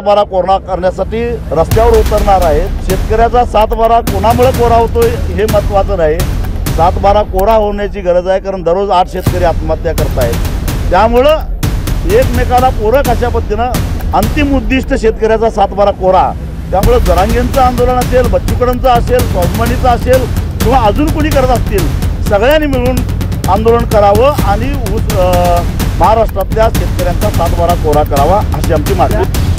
सातबारा कोरा करण्यासाठी रस्त्यावर उतरणार आहेत। शेतकऱ्याचा सातबारा कोणामुळे कोरा होतोय हे महत्त्वाचं नाही, सातबारा कोरा होण्याची गरज आहे, कारण दररोज 8 शेतकरी आत्महत्या करत आहेत। त्यामुळं एकमेकाला पूरक अशा पद्धतीनं अंतिम उद्दिष्ट शेतकऱ्याचा सातबारा कोरा। त्यामुळे जरांगेंचं आंदोलन असेल, बच्चूकडंचं असेल, स्वाभिमानीचं असेल किंवा अजून कोणी करत असतील, सगळ्यांनी मिळून आंदोलन करावं आणि महाराष्ट्रातल्या शेतकऱ्यांचा सातबारा कोरा करावा अशी आमची मागणी।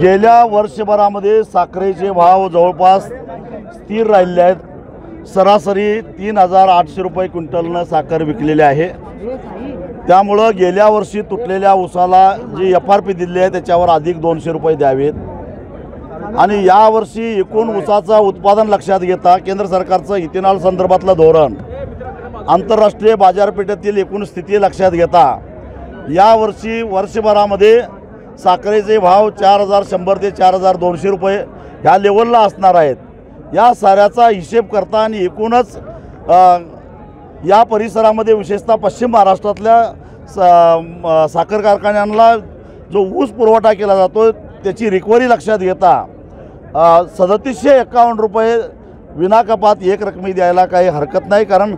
गेल्या वर्षभरामध्ये साखरेचे भाव जवळपास स्थिर राहिले आहेत। सरासरी 3800 रुपये क्विंटलनं साखर विकलेली आहे। त्यामुळं गेल्या वर्षी तुटलेल्या ऊसाला जी FRP दिली आहे त्याच्यावर अधिक 200 रुपये द्यावेत आणि यावर्षी एकूण ऊसाचं उत्पादन लक्षात घेता केंद्र सरकारचं इथेनॉल संदर्भातलं धोरण, आंतरराष्ट्रीय बाजारपेठेतील एकूण स्थिती लक्षात घेता यावर्षी वर्षभरामध्ये साखरेचे भाव 4100 ते 4200 रुपये ह्या लेवलला असणार आहेत। या साऱ्याचा हिशेब करता आणि एकूणच या परिसरामध्ये विशेषतः पश्चिम महाराष्ट्रातल्या साखर कारखान्यांना जो ऊस पुरवठा केला जातो त्याची रिकव्हरी लक्षात घेता 3751 रुपये विनाकपात एक रकमी द्यायला काही हरकत नाही, कारण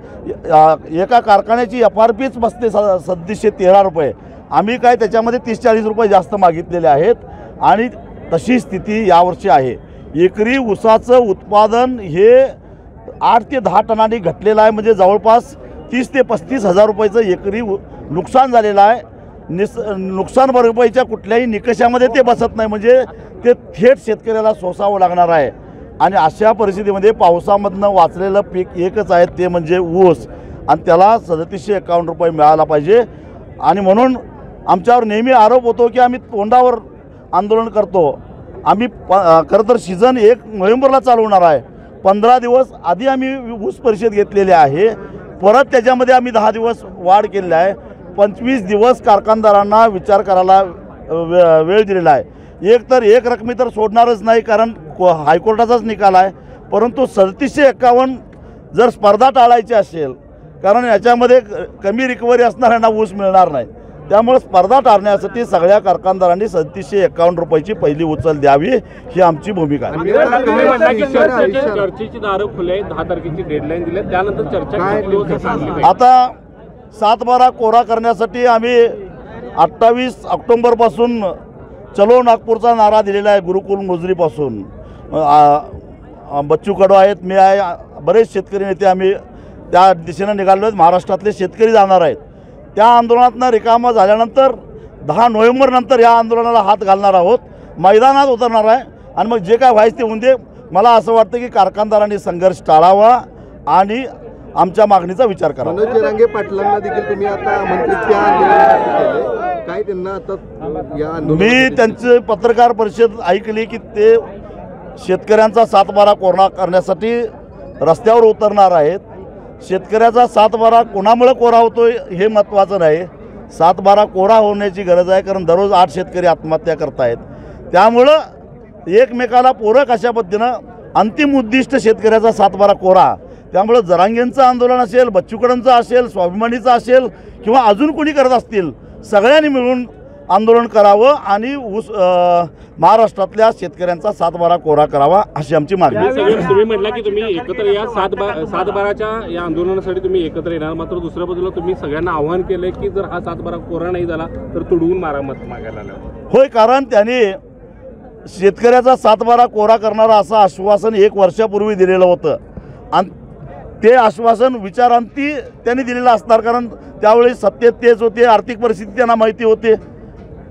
एका कारखान्याची FRPच बसते 3713 रुपये। आम्ही काय त्याच्यामध्ये 30-40 रुपये जास्त मागितलेले आहेत आणि तशी स्थिती यावर्षी आहे। एकरी ऊसाचं उत्पादन हे 8 ते 10 टनांनी घटलेलं आहे, म्हणजे जवळपास 30 ते 35 हजार रुपयाचं एकरी नुकसान झालेलं आहे। नुकसान भरपाईच्या कुठल्याही निकषामध्ये ते बसत नाही, म्हणजे ते थेट शेतकऱ्याला सोसावं लागणार आहे। आणि अशा परिस्थितीमध्ये पावसामधनं वाचलेलं पीक एकच आहे, ते म्हणजे ऊस, आणि त्याला 3751 रुपये मिळाला पाहिजे। आणि म्हणून आमच्यावर नेहमी आरोप होतो की आम्ही तोंडावर आंदोलन करतो। आम्ही खरं तर सीझन 1 नोव्हेंबरला चालू होणार आहे, 15 दिवस आधी आम्ही ऊस परिषद घेतलेली आहे, परत त्याच्यामध्ये आम्ही 10 दिवस वाढ केलेली आहे। 25 दिवस कारखानदारांना विचार करायला वेळ दिलेला आहे। एक रकमी तर सोडणारच नाही, कारण हायकोर्टाचाच निकाल आहे, परंतु 3751 जर स्पर्धा टाळायची असेल, कारण याच्यामध्ये कमी रिकव्हरी असणाऱ्यांना ऊस मिळणार नाही, त्यामुळे स्पर्धा टाळण्यासाठी सगळ्या कारखानदारांनी 3751 रुपयाची पहिली उचल द्यावी ही आमची भूमिका आहे। चर्चेची दारं खुले 10 तारखेची डेडलाईन दिली, त्यानंतर चर्चा आता सातबारा कोरा करण्यासाठी आम्ही 28 ऑक्टोबरपासून चलो नागपूरचा नारा दिलेला आहे। गुरुकुल मुजरीपासून बच्चू कडू आहेत, मी आहे, बरेच शेतकरी नेते आम्ही त्या दिशेने निघालो आहेत। महाराष्ट्रातले शेतकरी जाणार आहेत। त्या आंदोलनातनं रिकामा झाल्यानंतर 10 नोव्हेंबरनंतर या आंदोलनाला हात घालणार आहोत, मैदानात उतरणार आहे आणि मग जे काय व्हायचं ते होऊन दे। मला असं वाटतं की कारखानदारांनी संघर्ष टाळावा आणि आमच्या मागणीचा विचार करा। मनोज जरांगे पाटलांना देखील तुम्ही आता मंत्रित्व काय त्यांना आता मी त्यांची पत्रकार परिषद ऐकली की ते शेतकऱ्यांचा सातबारा कोरा करण्यासाठी रस्त्यावर उतरणार आहेत। शेतकऱ्याचा सातबारा कोणामुळे कोरा होतोय हे महत्त्वाचं नाही, सातबारा कोरा होण्याची गरज आहे, कारण दररोज 8 शेतकरी आत्महत्या करत आहेत। त्यामुळं एकमेकाला पूरक अशा पद्धतीनं अंतिम उद्दिष्ट शेतकऱ्याचा सातबारा कोरा। त्यामुळे जरांगेंचं आंदोलन असेल, बच्चूकडंचं असेल, स्वाभिमानीचं असेल किंवा अजून कोणी करत असतील, सगळ्यांनी मिळून आंदोलन करावं आणि महाराष्ट्रातल्या शेतकऱ्यांचा सातबारा कोरा करावा अशी आमची मागणी। तुम्ही म्हटलं की तुम्ही एकत्र या सातबाराच्या या आंदोलनासाठी तुम्ही एकत्र येणार, मात्र दुसऱ्या बाजूला तुम्ही सगळ्यांना आव्हान केलंय की जर हा सातबारा कोरा नाही झाला तर तुडवून मारामत मागायला आलं। होय, कारण त्यांनी शेतकऱ्याचा सातबारा कोरा करणारा असं आश्वासन 1 वर्षापूर्वी दिलेलं होतं आणि ते आश्वासन विचारांती त्यांनी दिलेलं असणार, कारण त्यावेळी सत्तेत तेच होते, आर्थिक परिस्थिती त्यांना माहिती होते।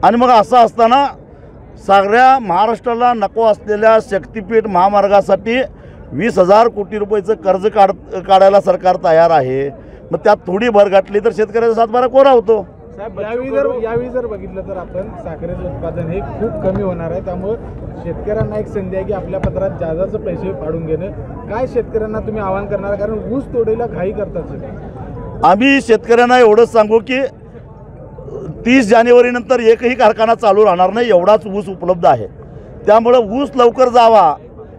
आणि मग असं असताना सगळ्या महाराष्ट्राला नको असलेल्या शक्तिपीठ महामार्गासाठी 20,000 कोटी रुपयाचं कर्ज काढायला सरकार तयार आहे। मग त्यात थोडी भर गाठली तर शेतकऱ्याचा सातबारा कोरा होतो। साहेब, यावेळी जर बघितलं तर आपण साखरेचं उत्पादन हे खूप कमी होणार आहे, त्यामुळे शेतकऱ्यांना एक संधी आहे की आपल्या पत्रात जादाचे पैसे पाडून घेणं। काय शेतकऱ्यांना तुम्ही आवाहन करणार, कारण ऊस तोडीला घाई करतात? आम्ही शेतकऱ्यांना एवढंच सांगू की 30 जानेवारीनंतर एकही कारखाना चालू राहणार नाही, एवढाच ऊस उपलब्ध आहे। त्यामुळं ऊस लवकर जावा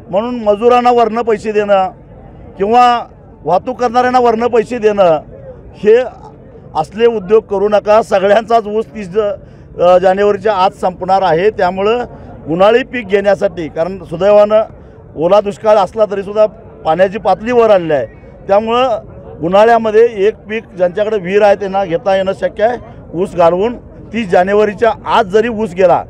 म्हणून मजुरांना वरनं पैसे देणं किंवा वाहतूक करणाऱ्यांना वरनं पैसे देणं हे असले उद्योग करू नका। सगळ्यांचाच ऊस जानेवारीच्या आत संपणार आहे. त्यामुळं उन्हाळी पीक घेण्यासाठी, कारण सुदैवानं ओला दुष्काळ असला तरीसुद्धा पाण्याची पातळी वर आलेली आहे. त्यामुळं उन्हाळ्यामध्ये एक पीक ज्यांच्याकडे विहीर आहे त्यांना घेता येणं शक्य आहे. ऊस घालवून 30 जानेवारीच्या आत जरी ऊस गेला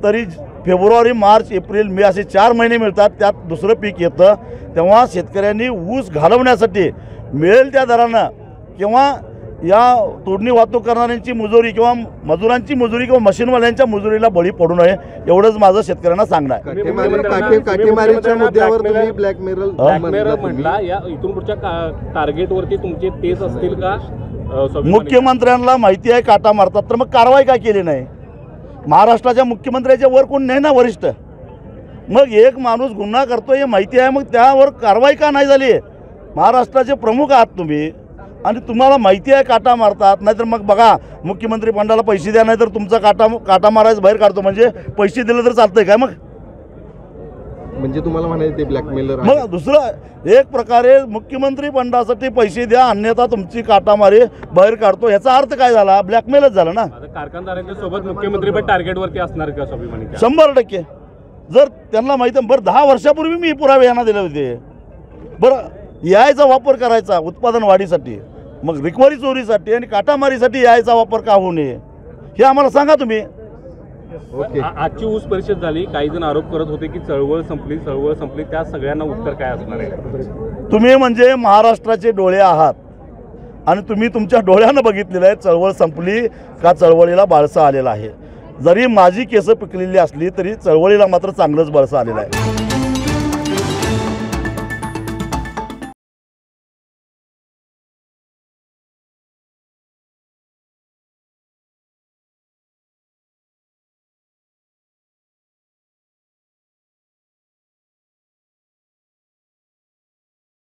तरी फेब्रुवारी, मार्च, एप्रिल, मे असे 4 महिने मिळतात. त्यात दुसरं पीक येतं. तेव्हा शेतकऱ्यांनी ऊस घालवण्यासाठी मिळेल त्या दरानं किंवा या तोडणी वाहतूक करणाऱ्यांची मुजोरी किंवा मजुरांची मुजोरी किंवा मशीनवाल्यांच्या मुजोरीला बळी पडू नये एवढंच माझं शेतकऱ्यांना सांगणं आहे. काटेमारीच्या मुद्द्यावर तुम्ही ब्लॅकमेल म्हटला, या इथून पुढच्या टार्गेटवरती तुमचे तेच असतील का? मुख्यमंत्र्यांना माहिती आहे काटा मारतात, तर मग कारवाई का केली नाही? महाराष्ट्राच्या मुख्यमंत्र्याच्या वर कोण नाही ना वरिष्ठ. मग एक माणूस गुन्हा करतो हे माहिती आहे, मग त्यावर कारवाई का नाही झाली? महाराष्ट्राचे प्रमुख आहात तुम्ही आणि तुम्हाला माहिती आहे काटा मारतात. नाहीतर मग बघा, मुख्यमंत्री फंडाला पैसे द्या, नाहीतर तुमचा काटा मारायचं बाहेर काढतो. म्हणजे पैसे दिले तर चालतंय काय? मग म्हणजे तुम्हाला म्हणायचं ते ब्लॅकमेलर. मग दुसरं एक प्रकारे मुख्यमंत्री फंडासाठी पैसे द्या, अन्यथा तुमची काटामारी बाहेर काढतो, याचा अर्थ काय झाला? ब्लॅकमेलच झाला ना. कारखानदारांच्या सोबत मुख्यमंत्री पण टार्गेटवरती असणार का स्वाभिमानी? 100%. जर त्यांना माहिती आहे, बरं 10 वर्षापूर्वी मी पुरावे यांना दिले होते. बरं यायचा वापर करायचा उत्पादन वाढीसाठी, मग रिकव्हरी चोरीसाठी आणि काटामारीसाठी यायचा वापर का होऊ नये हे आम्हाला सांगा तुम्ही. ओके. आजची ऊस परिषद झाली, काही जण आरोप करत होते की चळवळ संपली, त्या सगळ्यांना उत्तर काय असणार आहे? तुम्ही म्हणजे महाराष्ट्राचे डोळे आहात आणि तुम्ही तुमच्या डोळ्यानं बघितलेलं आहे चळवळ संपली का चळवळीला बाळसं आलेलं आहे. जरी माझी केसं पिकलेली असली तरी चळवळीला मात्र चांगलंच बळसं आलेलं आहे.